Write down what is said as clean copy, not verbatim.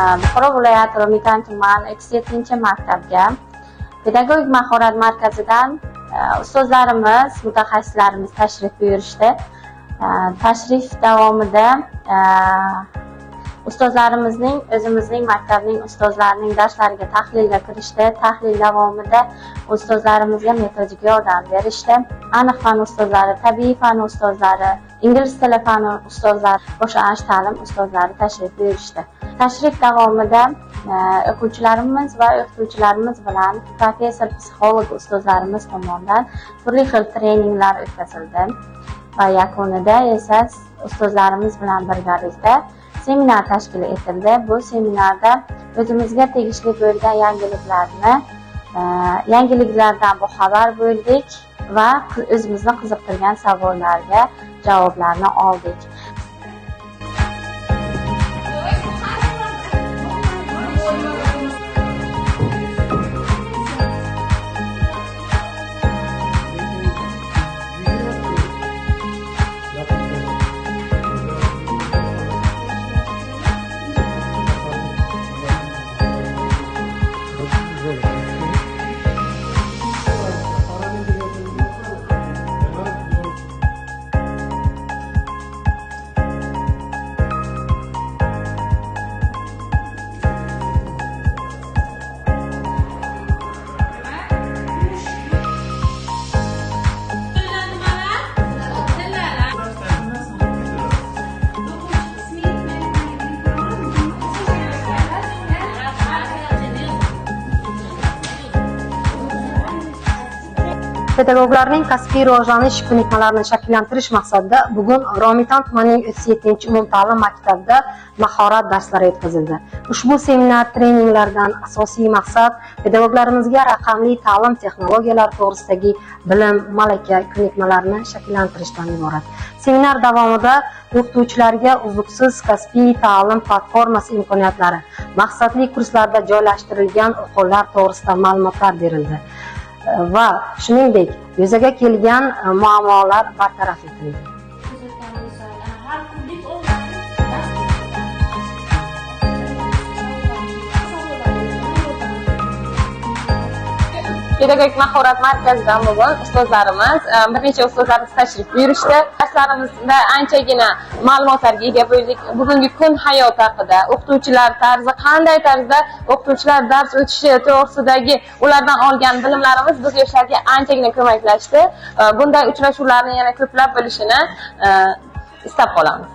Buxoro viloyati Romitan tuman 37-maktabga pedagogik mahorat markazidan ustozlarimiz, mutaxassislarimiz tashrif buyurishdi. Tashrif davomida ustozlarimizning o'zimizning maktabning ustozlarining darslariga tahlilga kirishdi. Tahlil davomida ustozlarimizga metodik yordam berishdi. Aniq fan ustozlari, tabiiy fan ustozlari, ingliz tili fani ustozlari, boshlang'ich ta'lim ustozlari tashrif buyurishdi. Tashrif davomida o'quvchilarimiz va o'qituvchilarimiz bilan professor psixolog ustozlarimiz tomonidan turli xil treninglar o'tkazildi va yakunida esa ustozlarimiz bilan birgalikda seminar tashkil etildi. Bu seminarda o'zimizga tegishli bo'lgan yangiliklardan boxabar bo'ldik va o'zimizni qiziqtirgan savollarga javoblarni oldik. Pedagoglarning kasbiy rivojlanish ko'nikmalarini shakllantirish maqsadida bugun Romitan tumanining 37-umumta'lim maktabida mahorat darslari o'tkazildi. Ushbu seminar treninglardan asosiy maqsad pedagoglarimizga raqamli ta'lim texnologiyalari to'g'risidagi bilim, malaka, ko'nikmalarini shakllantirishdan iborat. Seminar davomida o'qituvchilarga uzluksiz kasbiy ta'lim platformasi imkoniyatlari, maqsadli kurslarda joylashtirilgan o'quvlar to'g'risida ma'lumotlar berildi va shuningdek yuzaga kelgan muammolar bartaraf etildi. Pedagogik mahorat markazidan bugun ustozlarimiz, bir necha ustozlarimiz tashrif buyurishdi. Darslarimizda anchagina ma'lumotlarga ega bo'ldik. Bugungi kun hayot haqida, o'qituvchilar tarzi, qanday tarzda o'qituvchilar dars o'tishi to'g'risidagi ulardan olgan bilimlarimiz biz yoshlarga anchagina ko'maklashdi. Bunday uchrashuvlarning yana ko'plab bo'lishini istab qolamiz.